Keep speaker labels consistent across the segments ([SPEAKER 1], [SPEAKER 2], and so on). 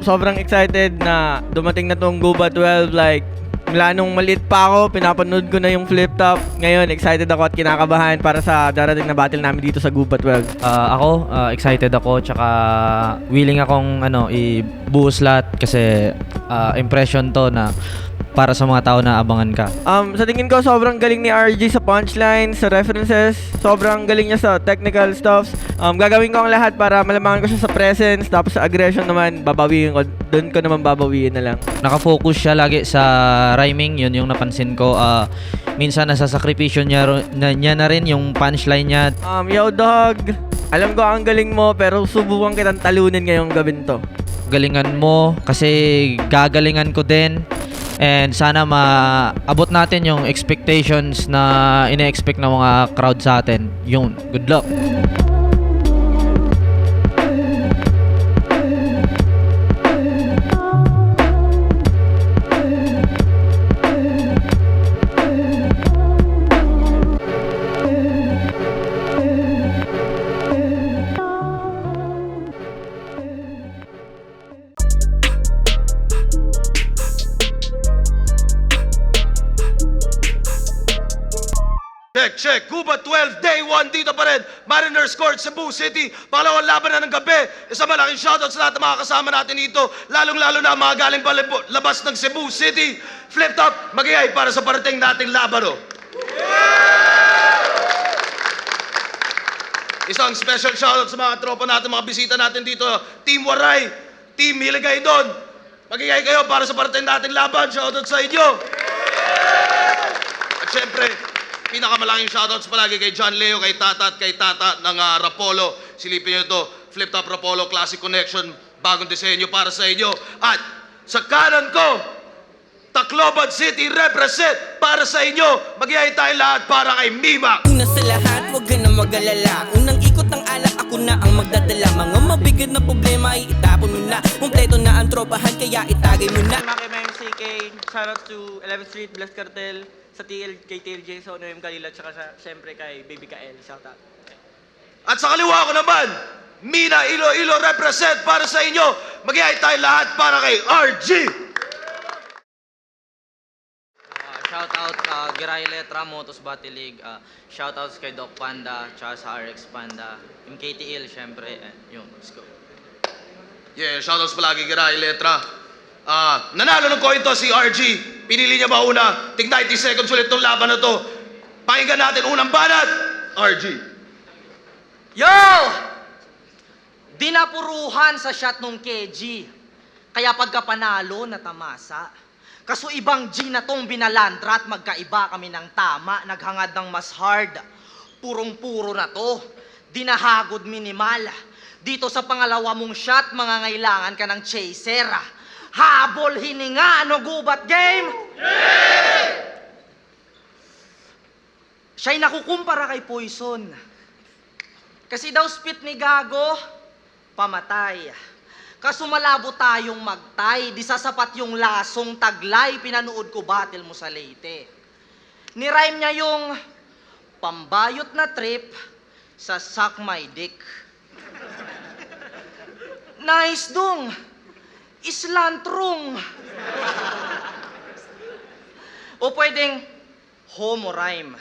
[SPEAKER 1] sobrang excited na dumating na tong Guba 12. Like, mula nung maliit pa ako, pinapanood ko na yung flip top. Ngayon, excited ako at kinakabahan para sa darating na battle namin dito sa Guba 12.
[SPEAKER 2] Ako, excited ako, tsaka willing akong i-buhos lahat kasi impression to na para sa mga tao na abangan ka.
[SPEAKER 1] Sa tingin ko, sobrang galing ni RG sa punchline, sa references. Sobrang galing niya sa technical stuffs. Gagawin ko ang lahat para malamangan ko siya sa presence. Tapos sa aggression naman, babawiin ko. Doon ko naman babawiin na lang.
[SPEAKER 2] Nakafocus siya lagi sa rhyming, yun yung napansin ko. Minsan nasasakripisyo niya na rin yung punchline niya.
[SPEAKER 1] Yo dog, alam ko ang galing mo pero subukan kitang talunin ngayong gabin to.
[SPEAKER 2] Galingan mo kasi gagalingan ko din. And sana maabot natin yung expectations na ine-expect ng mga crowd sa atin. Yun, good luck.
[SPEAKER 3] Check. Guba 12, day 1 dito pa rin. Mariners Court, Cebu City. Pangalawang laban na ng gabi. Isang malaking shoutout sa lahat ng mga kasama natin dito. Lalong-lalo na mga galing pa labas ng Cebu City. Flip top, mag-iay para sa parating nating laban. Isang special shoutout sa mga tropa natin, mga bisita natin dito. Team Waray, Team Hiligay doon. Mag-iay kayo para sa parating nating laban. Shoutout sa inyo. At syempre, pinakamalaking shoutouts palagi kay John Leo, kay Tata at kay Tata ng Rapolo. Silipin nyo ito, Flip Top Rapolo Classic Connection, bagong disenyo para sa inyo. At sa kanan ko, Tacloban City represent para sa inyo. Mag-iay tayo lahat para kay Mima.
[SPEAKER 4] Una sa lahat, huwag ka na mag-alala. Unang ikot ng alak, ako na ang magdadala. Mga mabigat na problema ay itapon mo na. Kompleto na ang tropahan, kaya itagay mo na.
[SPEAKER 1] Kay MCK, shoutout to 11th Street, Blast Cartel, sa kay TLJ, sa ONM Kalila, tsaka siyempre kay Baby Kael, shoutout.
[SPEAKER 3] At sa kaliwa ko naman, Mina Iloilo represent para sa inyo. Mag-iay tayo lahat para kay RG.
[SPEAKER 5] Shoutout Giray Letra, Motos Battle League. Shoutouts kay Doc Panda, tsaka sa RX Panda. Yung KTL, syempre. Yun, let's go.
[SPEAKER 3] Yeah, shoutouts palagi kay Rai Letra. Nanalo ng coin to si RG. Pinili niya mauna. Tig 90 seconds ulit ng laban na to. Pakinggan natin unang banat. RG.
[SPEAKER 6] Yo! Dinapuruhan sa shot nung KG. Kaya pagka panalo, natamasa. Kaso ibang G na tong binalandra at magkaiba kami ng tama. Naghangad ng mas hard. Purong-puro na to. Dinahagod minimal. Dito sa pangalawa mong shot, mangangailangan ka ng chaser. Habol, hininga, ano gubat game? Yeah! Siya'y nakukumpara kay Poison. Kasi daw spit ni Gago, pamatay. Kaso malabo tayong magtay, di sasapat yung lasong taglay, pinanood ko battle mo sa Leyte. Nirhyme niya yung pambayot na trip sa suck my dick. Nice dong! Islantrong! O pwedeng homo rhyme.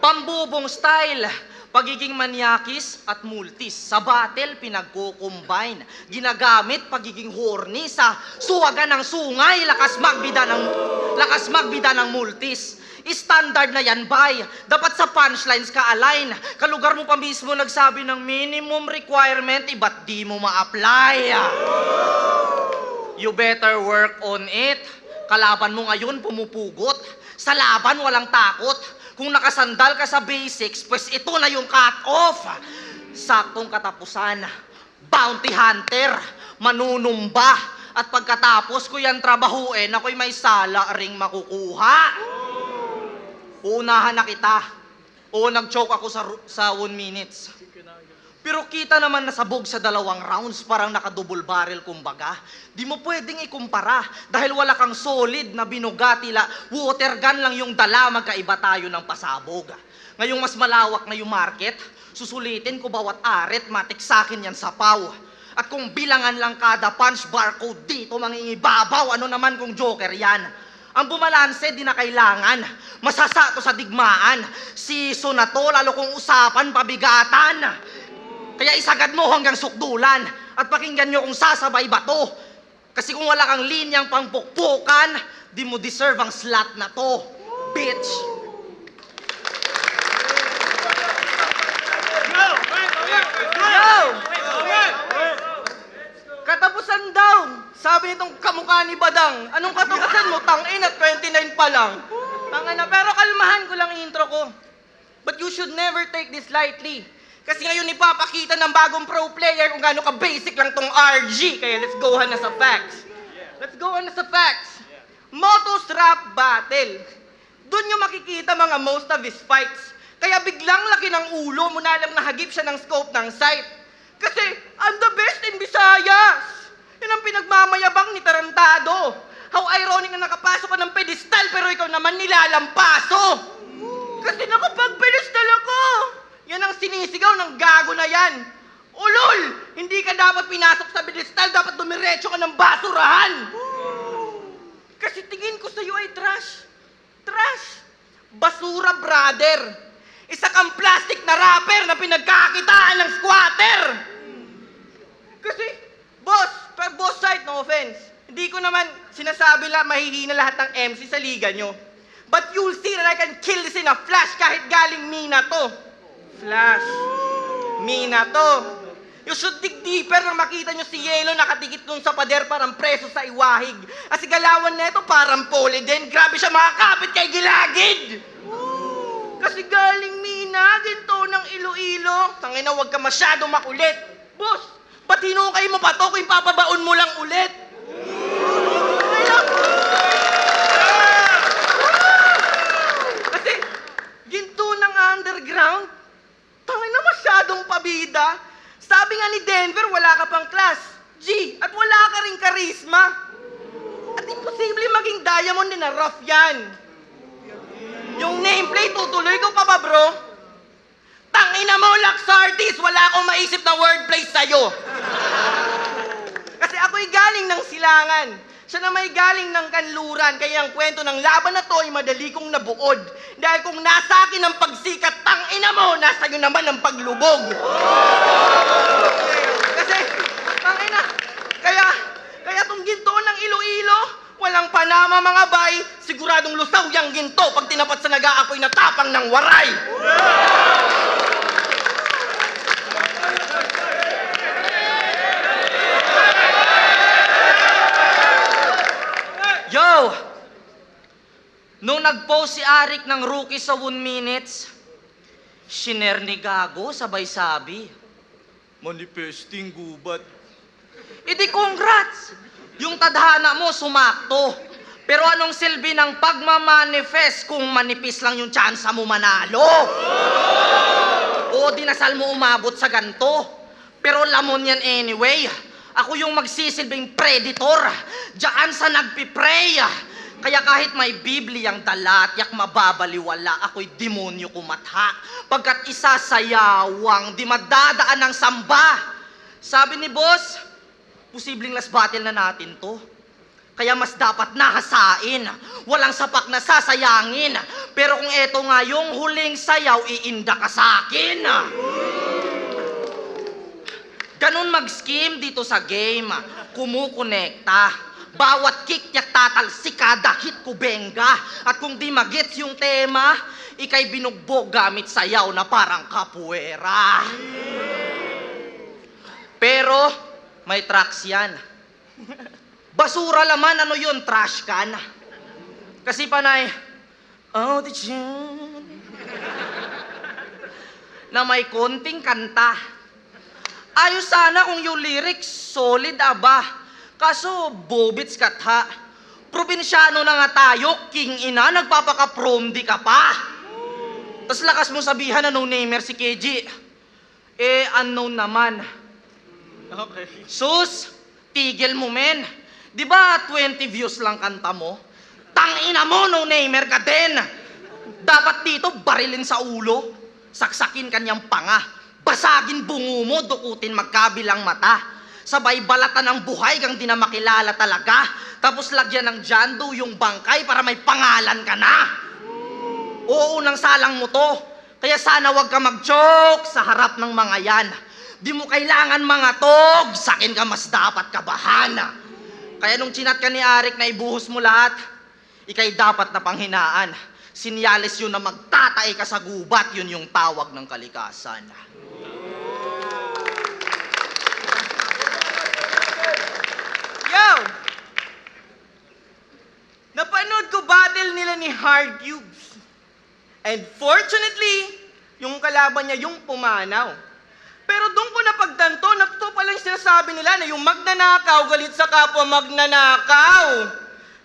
[SPEAKER 6] Pambubong style, pagiging manyakis at multis. Sa battle, pinagko-combine. Ginagamit pagiging horny sa suwagan ng sungay, lakas magbida ng multis. Standard na yan, bay. Dapat sa punchlines ka align. Kalugar mo pa mismo nagsabi ng minimum requirement, ba't di mo ma-apply? You better work on it. Kalaban mo ngayon pumupugot. Sa laban walang takot. Kung nakasandal ka sa basics, pues ito na yung cut-off. Saktong katapusan. Bounty hunter. Manunumba. At pagkatapos ko yan trabahuin, ako'y may sala ring makukuha. Unahan na kita. O nag-choke ako sa 1 minutes. Pero kita naman nasabog sa 2 rounds, parang nakadouble barrel kumbaga. Di mo pwedeng ikumpara dahil wala kang solid na binugatila. Water gun lang yung dala, magkaiba tayo ng pasabog. Ngayong mas malawak na yung market, susulitin ko bawat aret, matik sa akin yan sa paw. At kung bilangan lang kada punch barcode dito mangingibabaw, ano naman kung joker yan? Ang bumalanse, di na kailangan. Masasato sa digmaan. Season na to, lalo kung usapan, pabigatan. Kaya isagad mo hanggang sukdulan. At pakinggan nyo kung sasabay ba to. Kasi kung wala kang linyang pangpukpukan, di mo deserve ang slot na to. Bitch! Yo! Katapusan daw! Sabi nitong kamukha ni Badang. Anong katapusan mo? Tangin at 29 pa lang. Tangin na. Pero kalmahan ko lang yung intro ko. But you should never take this lightly. Kasi ngayon ipapakita ng bagong pro player kung gaano ka-basic lang tong RG. Kaya let's go on na sa facts. Let's go on na sa facts. Motos Rap Battle. Doon yung makikita mga most of his fights. Kaya biglang laki ng ulo muna lang nahagip siya ng scope ng sight. Kasi I'm the best in Visayas. Yan ang pinagmamayabang ni Tarantado. How ironic na nakapasok ka ng pedestal pero ikaw naman nilalampaso. Kasi nakapag-pedestal ako. Yan ang sinisigaw ng gago na yan. Ulol! Hindi ka dapat pinasok sa pedestal, dapat dumiretso ka ng basurahan. Kasi tingin ko sa'yo ay trash. Trash. Basura, brother. Isa kang plastic na rapper na pinagkakitaan ng squatter. Kasi, boss side, no offense. Hindi ko naman sinasabi lang mahihina lahat ng MC sa liga nyo. But you'll see that I can kill this in a flash kahit galing Mina to. Flash. Mina to. You should dig deeper nang makita nyo si Yelo nakatikit dun sa pader parang preso sa iwahig. Kasi galawan na ito parang pole din. Grabe siya makakapit kay Gilagid. Kasi galing Mina, ginto ng Iloilo. Tangina, huwag ka masyado makulit. Boss, ba't hinukay mo pa to kung papabaon mo lang ulit? Kasi ginto ng underground, tangina masyadong pabida. Sabi nga ni Denver, wala ka pang class. G, at wala ka ring karisma. At imposible maging diamond din na rough yan. Yung nameplate, tutuloy ko pa ba, bro? Tangina mo, Lux Artist! Wala akong maisip na wordplay sa'yo. Kasi ako'y galing ng silangan. Siya na may galing ng kanluran. Kaya ang kwento ng laban na to ay madali kong nabuod. Dahil kung nasa akin ang pagsikat, tangina mo, nasa iyo naman ang paglubog. Kasi, tangina, kaya tong ginto ng Iloilo, walang panama mga bay, siguradong lusaw yang ginto pag tinapat sa nag-aapoy na tapang ng waray. Yo! Nung nag-post si Arik ng rookie sa 1 minutes, shiner ni Gago sabay sabi, manifesting gubat. Idi congrats! Yung tadhana mo sumakto. Pero anong silbi ng pagmamanifest kung manipis lang yung tsansa mo manalo? O dinasal mo umabot sa ganto. Pero lamon yan anyway. Ako yung magsisilbing predator. Diyan sa nagpipray. Kaya kahit may Bibliyang dala at yak mababaliwala, ako'y demonyo kumatha. Pagkat isa sayawang di madadaan ng samba. Sabi ni boss, posibleng last battle na natin to. Kaya mas dapat nahasain. Walang sapak na sasayangin. Pero kung eto nga yung huling sayaw, iinda ka sa akin. Ganun mag-scheme dito sa game. Kumukonekta. Bawat kick yak tatalsik kada hit ko benga. At kung di magets yung tema, ikay binugbog gamit sayaw na parang kapuera. Pero may tracks yan. Basura laman, ano yun? Trash can. Kasi panay, oh, the tune. Na may konting kanta. Ayos sana kung yung lyrics solid aba. Kaso, bobits katha. Probinsyano na nga tayo, king ina, nagpapaka-prom di ka pa. Tas lakas mo sabihan na no-namer si KG. Eh, unknown naman. Okay. Sus, tigil mo men. Di ba 20 views lang kanta mo? Tangina mo, no-namer ka din. Dapat dito barilin sa ulo. Saksakin kanyang panga. Basagin bungo mo, dukutin magkabilang mata. Sabay balatan ng buhay kang di na makilala talaga. Tapos lagyan ng jando yung bangkay para may pangalan ka na. Oo, nang salang mo to. Kaya sana wag ka mag-joke sa harap ng mga yan. Di mo kailangan mga tog, sa akin ka mas dapat kabahan. Kaya nung chinat ka ni Arik na ibuhos mo lahat, ikay dapat na panghinaan. Sinyalis yun na magtatay ka sa gubat, yun yung tawag ng kalikasan. Yo! Napanood ko battle nila ni Hard Cubes. And fortunately, yung kalaban niya yung pumanaw. Pero doon ko napagtanto na ito pala yung sinasabi nila na yung magnanakaw galit sa kapwa magnanakaw.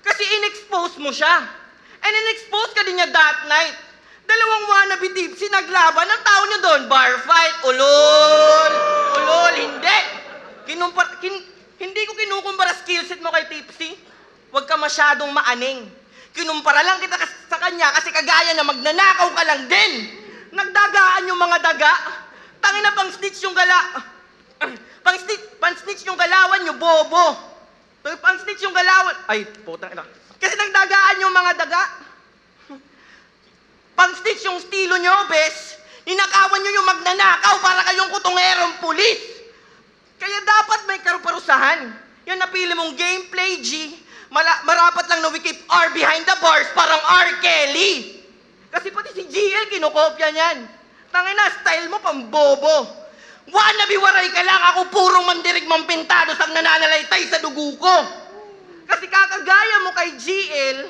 [SPEAKER 6] Kasi in-expose mo siya. And in-expose ka din niya that night. Dalawang wannabe tipsy naglaban. Ang tao niyo doon, bar fight, ulol. Ulol, hindi. Hindi ko kinukumpara skillset mo kay tipsy. Huwag ka masyadong maaning. Kinumpara lang kita sa kanya kasi kagaya na magnanakaw ka lang din. Nagdagaan yung mga daga. Tangin na pang-snitch yung pang-snitch yung galawan nyo, bobo. Pang-snitch yung galawan. Ay, putang ina. Kasi nagdagaan yung mga daga. Pang-snitch yung estilo nyo, bes. Ninakawan nyo yung magnanakaw para kayong kutungerong pulis. Kaya dapat may karuparusahan. Yung napili mong gameplay, G, marapat lang na we keep R behind the bars, parang R. Kelly. Kasi pati si GL kinokopya niyan. Tangin na, style mo pambobo. Wannabe waray ka lang, ako purong mandirig mampintados ang nananalaytay sa dugo ko. Kasi kakagaya mo kay GL,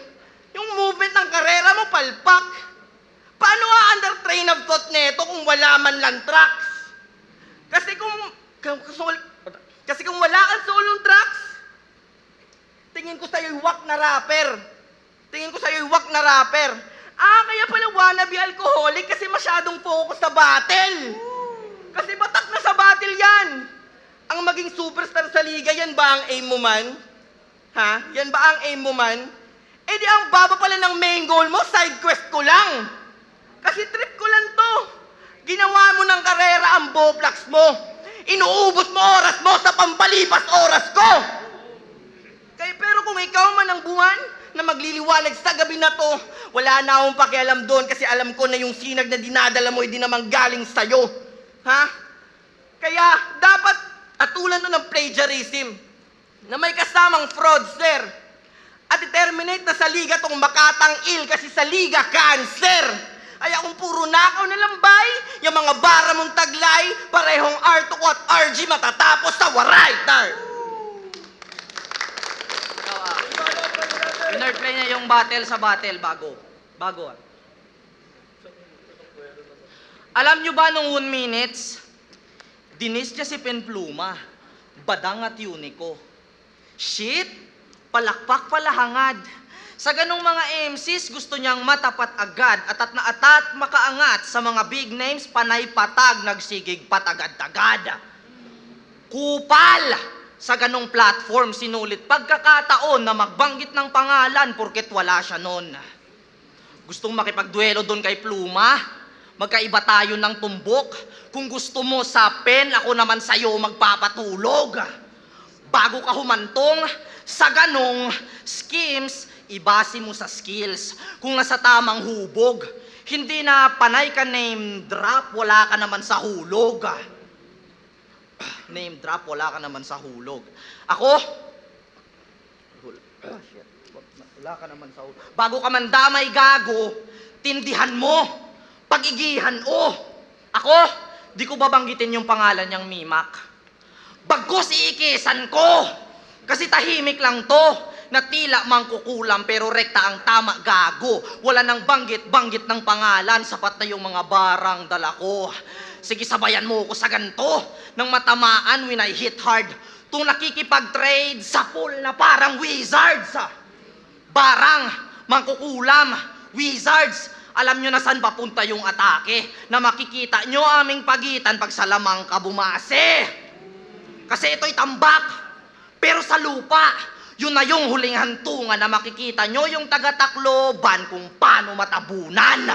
[SPEAKER 6] yung movement ng karera mo palpak. Paano under train of thought neto kung wala man lang tracks? Kasi kung wala kang solong tracks, tingin ko sa'yo'y wak na rapper. Kaya pala wannabe alcoholic kasi masyadong focus sa battle. Kasi batak na sa battle yan. Ang maging superstar sa liga, yan ba ang aim mo man? Ha? Yan ba ang aim mo man? Eh di ang baba pala ng main goal mo, side quest ko lang. Kasi trip ko lang to. Ginawa mo ng karera ang Bowflex mo. Inuubos mo oras mo sa pampalipas oras ko. Kaya pero kung ikaw man ang buwan na magliliwanag sa gabi na to, wala na akong pakialam doon kasi alam ko na yung sinag na dinadala mo ay di naman galing sa'yo. Ha? Kaya dapat atulan to ng plagiarism na may kasamang fraudster at i-terminate na sa liga tong makatang-il kasi sa liga cancer. Ay kung puro nakaw na lambay, yung mga bara mong taglay, parehong R2 at RG matatapos sa waray. Winner-play niya yung battle sa battle bago. Alam nyo ba nung 1 minutes, dinis niya si Penpluma, badang at Unico. Shit, palakpak palahangad. Sa ganong mga MCs, gusto niyang matapat agad, atat na atat makaangat sa mga big names, panay patag, nagsigig patagad-tagad. Kupal! Sa ganong platform, sinulit pagkakataon na magbanggit ng pangalan porket wala siya nun. Gustong makipagduelo doon kay Pluma? Magkaiba tayo ng tumbok. Kung gusto mo sa pen, ako naman sa'yo magpapatulog. Bago ka humantong sa ganong schemes, ibase mo sa skills. Kung nasa tamang hubog, hindi na panay ka name drop, wala ka naman sa hulog. Name drop, wala ka naman sa hulog. Ako, wala ka naman sa hulog. Bago ka man damay gago, tindihan mo, pagigihan o. Ako, di ko babanggitin yung pangalan niyang Mimak. Bagos iikisan ko, kasi tahimik lang to, na tila mangkukulam pero rekta ang tama gago. Wala nang banggit-banggit ng pangalan, sapat na yung mga barang dala ko. Sige, sabayan mo ko sa ganto. Nang matamaan when I hit hard. Tung nakikipag-trade sa pool na parang wizards. Barang, mangkukulam, wizards. Alam nyo na saan papunta yung atake. Na makikita nyo aming pagitan pag sa lamang ka bumase. Kasi ito'y tambak. Pero sa lupa, yun na yung huling hantungan na makikita nyo yung taga-Tacloban kung paano matabunan.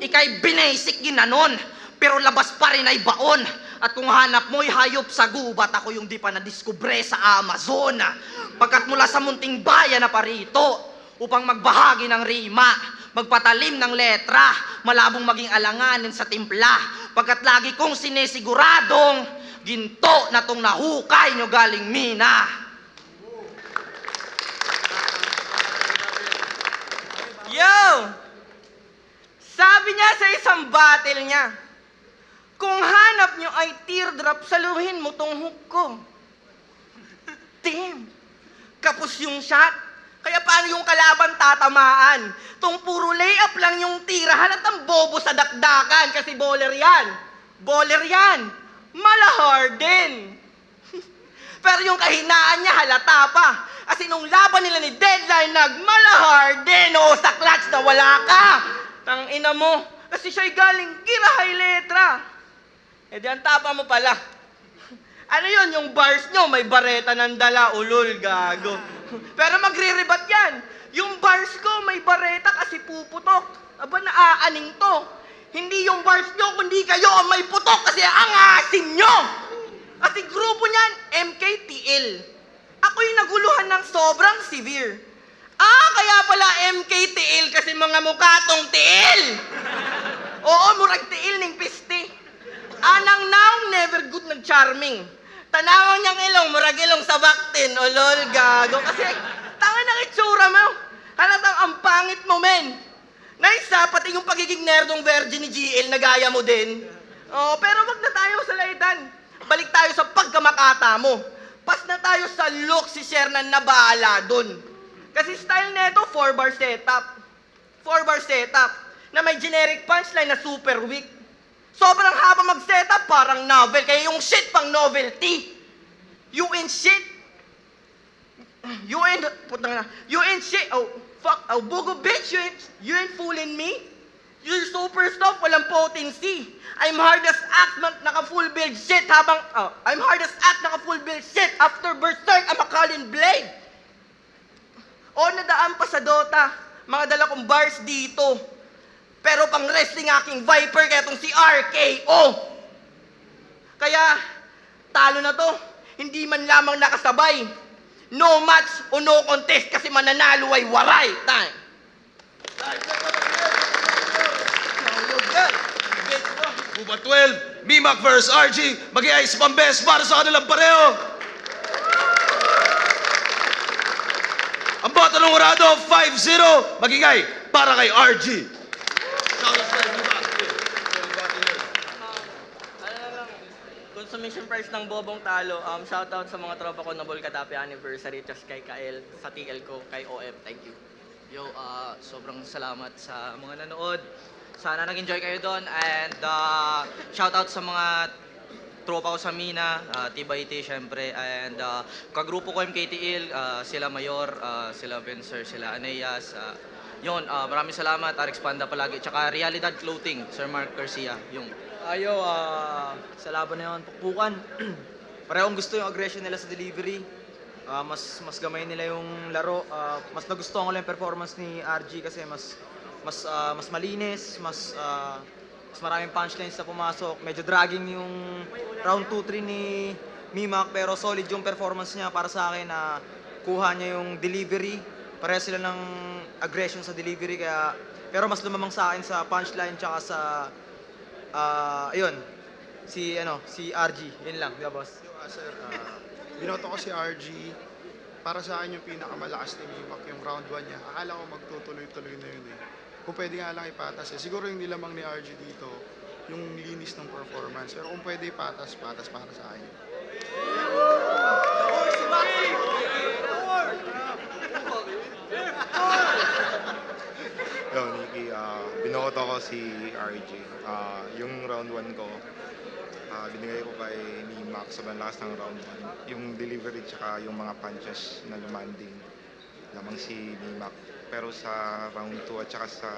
[SPEAKER 6] Ika'y binasic ginanon, pero labas pa rin ay baon. At kung hanap mo'y hayop sa gubat, ako yung di pa nadiskubre sa Amazon. Pagkat mula sa munting bayan na parito, upang magbahagi ng rima, magpatalim ng letra, malabong maging alanganin sa timpla, pagkat lagi kong sinesiguradong, ginto na tong nahukay nyo galing mina. Yo! Sabi niya sa isang battle niya, kung hanap nyo ay teardrop, saluhin mo tong hook ko. Damn! Kapos yung shot. Kaya paano yung kalaban tatamaan? Tong puro layup lang yung tira, halatang bobo sa dakdakan kasi bowler yan. Bowler yan. Malahar din. Pero yung kahinaan niya halata pa. Kasi nung laban nila ni Deadline, nagmalahar din. O sa clutch na wala ka. Tang ina mo. Kasi siya'y galing kirahay letra. E di ang tapa mo pala. Ano yun, yung bars nyo, may bareta ng dala, ulol, gago. Pero magre-rebat yan. Yung bars ko, may bareta kasi puputok. Aba, naaaning to. Hindi yung bars nyo, kundi kayo ang may putok kasi ang asim nyo. Kasi grupo niyan, MKTL. Ako yung naguluhan ng sobrang severe. Kaya pala MKTL kasi mga mukha tong tiil. Oo, murag tiil ning piste. Anang naong never good nag-charming. Tanawang niyang ilong, murag ilong sa baktin. O lol, gago. Kasi, tanga ng itsura mo. Halatang ang pangit mo, men. Naisa, pati yung pagiging nerdong virgin ni GL, nagaya mo din. Oh, pero wag na tayo sa laitan. Balik tayo sa pagkamakata mo. Pas na tayo sa look si Shernan na bahala dun. Kasi style neto, 4-bar setup. 4-bar setup. Na may generic punchline na super weak. Sobrang haba mag-setup, parang novel. Kaya yung shit pang novelty. You ain't shit. You ain't, putang na. You ain't shit. Oh, fuck. Oh, bugo bitch. You ain't fooling me. You're super soft, walang potency. I'm hard as act, naka-full build shit habang, I'm hard as act, naka-full build shit. After Berserk, I'm a Colin Blade. O, nadaan pa sa Dota. Mga dala kong bars dito. Pero pang wrestling aking Viper kaya itong si RKO. Kaya, talo na to. Hindi man lamang nakasabay. No match o no contest kasi mananalo ay waray. Time.
[SPEAKER 3] Buba 12, Mimac vs. RG, mag-i-ice pang best para sa kanilang pareho. Ang bata ng urado, 5-0, magingay para kay RG.
[SPEAKER 6] Consummation price ng Bobong Talo. Shoutout sa mga tropa ko na Volcadape anniversary, just kay Kael, sa TL ko, kay OF. Thank you.
[SPEAKER 5] Yo, sobrang salamat sa mga nanood. Sana nag-enjoy kayo doon. And shoutout sa mga tropa ko sa Mina, Tibaiti syempre. And kagrupo ko MKTL, sila Mayor, sila Vencer, sila Aneyas. Yun, maraming salamat. Arex Panda palagi. Tsaka Realidad Clothing, Sir Mark Garcia. Yung
[SPEAKER 7] Ayo, sa laban na yun, pukpukan. Parehong gusto yung aggression nila sa delivery. Mas gamay nila yung laro. Mas nagustuhan ko lang yung performance ni RG kasi mas malinis, mas maraming punchlines na pumasok. Medyo dragging yung round 2-3 ni Mimac pero solid yung performance niya para sa akin na kuha niya yung delivery. Pareho sila ng aggression sa delivery kaya pero mas lumamang sa akin sa punchline tsaka sa ayun, si RG. Yun lang, di ba boss?
[SPEAKER 8] Sir, binoto ko si RG. Para sa akin yung pinakamalakas ni Mimac yung round 1 niya. Akala ko magtutuloy-tuloy na yun eh. Kung pwede nga lang ipatas eh. Siguro yung nilamang ni RG dito, yung linis ng performance. Pero kung pwede ipatas, patas para sa akin.
[SPEAKER 9] Yo, Nikki, binoto ko si RG. Yung round 1 ko, binigay ko kay Mimac sa lakas ng round 1. Yung delivery tsaka yung mga punches na lumanding lamang si Mimac. Pero sa round 2 at tsaka sa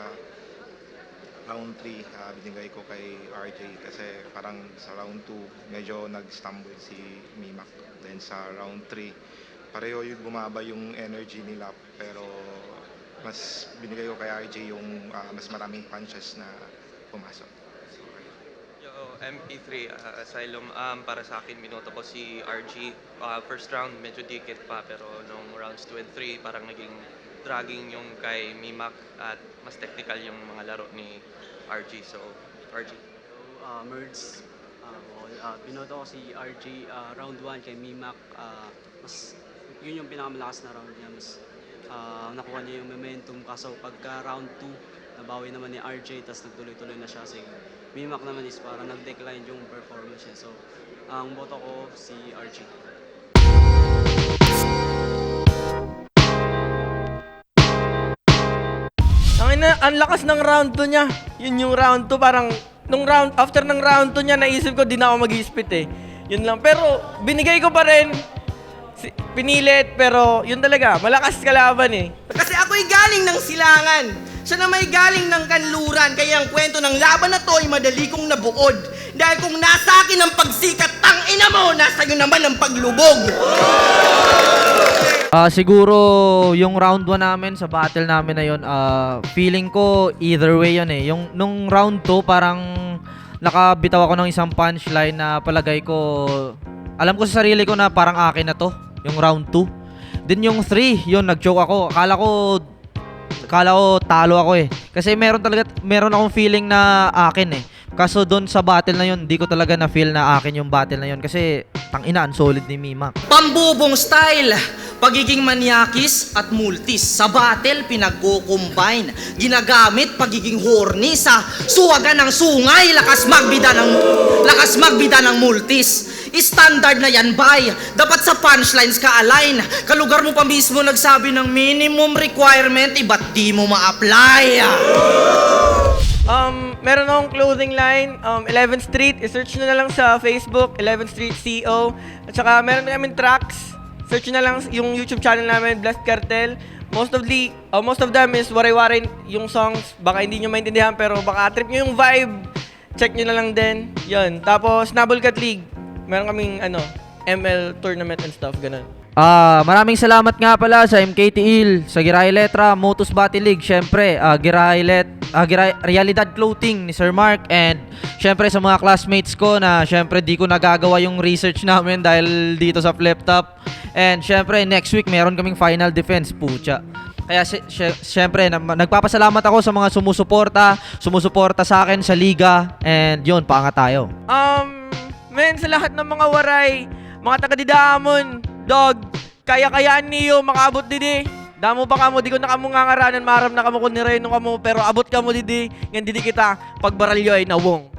[SPEAKER 9] round 3, binigay ko kay RJ kasi parang sa round 2 medyo nag-stumble si Mimac. Then sa round 3, pareho yung bumaba yung energy nila pero mas binigay ko kay RJ yung mas maraming punches na pumasok. So,
[SPEAKER 10] MP3, Asylum. Para sa akin, binoto ko si RG. First round, medyo dikit pa, pero nung rounds 2 and 3, parang naging dragging yung kay Mimak at mas technical yung mga laro ni RG. So, RG.
[SPEAKER 11] Merds, binoto ko si RG round 1 kay Mimak. Mas yun yung pinakamalakas na round niya. Mas nakuha niya yung momentum. Kaso pagka round 2, nabawi naman ni RJ, tapos nagtuloy-tuloy na siya. Kasi Mimak naman is parang nag-decline yung performance niya. So, ang boto ko si RG.
[SPEAKER 1] Ang lakas ng round 2 niya. Yun yung round 2, parang after ng round 2 niya, naisip ko di na ako mag-spit eh. Yun lang. Pero binigay ko pa rin. Pinilit, pero yun talaga, malakas kalaban eh.
[SPEAKER 4] Kasi ako'y galing ng silangan. Siya na may galing ng kanluran. Kaya ang kwento ng laban na to ay madali kong nabuod. Dahil kung nasa akin ang pagsikat, tangina mo, nasa iyo naman ang paglubog.
[SPEAKER 2] Siguro yung round 1 namin sa battle namin na yun, feeling ko either way yun eh. Yung nung round 2 parang nakabitaw ako ng isang punchline na palagay ko, alam ko sa sarili ko na parang akin na to, yung round 2. Then yung 3, yun nag-joke ako. Akala ko talo ako eh. Kasi meron akong feeling na akin eh. Kaso doon sa battle na yun, di ko talaga na-feel na akin yung battle na yun. Kasi tangina, ang solid ni Mimak.
[SPEAKER 6] Pambubong style, pagiging manyakis at multis. Sa battle, pinagko-combine. Ginagamit pagiging horny sa suwagan ng sungay, lakas magbida ng multis. Standard na yan, bay. Dapat sa punchlines ka align. Kalugar mo pa mismo nagsabi ng minimum requirement, ba't di mo ma-apply?
[SPEAKER 1] Meron akong clothing line, 11th Street. I-search nyo na lang sa Facebook, 11th Street CO. At saka meron namin tracks. Search nyo na lang yung YouTube channel namin, Blessed Cartel. Most of them is waray-waray yung songs. Baka hindi nyo maintindihan, pero baka trip nyo yung vibe. Check nyo na lang din. Yun. Tapos, Nabolcat League. Meron kaming, ML tournament and stuff, ganun.
[SPEAKER 2] Maraming salamat nga pala sa MKT Il, sa Giray Letra, Motus Battle League, syempre, Realidad Clothing ni Sir Mark, and syempre sa mga classmates ko na syempre di ko nagagawa yung research namin dahil dito sa Flip Top. And syempre next week meron kaming final defense, pucha. Kaya syempre nagpapasalamat ako sa mga sumusuporta sa akin sa liga, and yun, paangat tayo.
[SPEAKER 1] Men, sa lahat ng mga waray, mga taga-Didamon, dog, kaya-kayaan niyo, makaabot didi. Damo pa kamo, di ko na kamo ngangaranan, maram na kamo kung nireno kamo, pero abot kamo didi, nga didi kita, pagbaralyo ay nawong.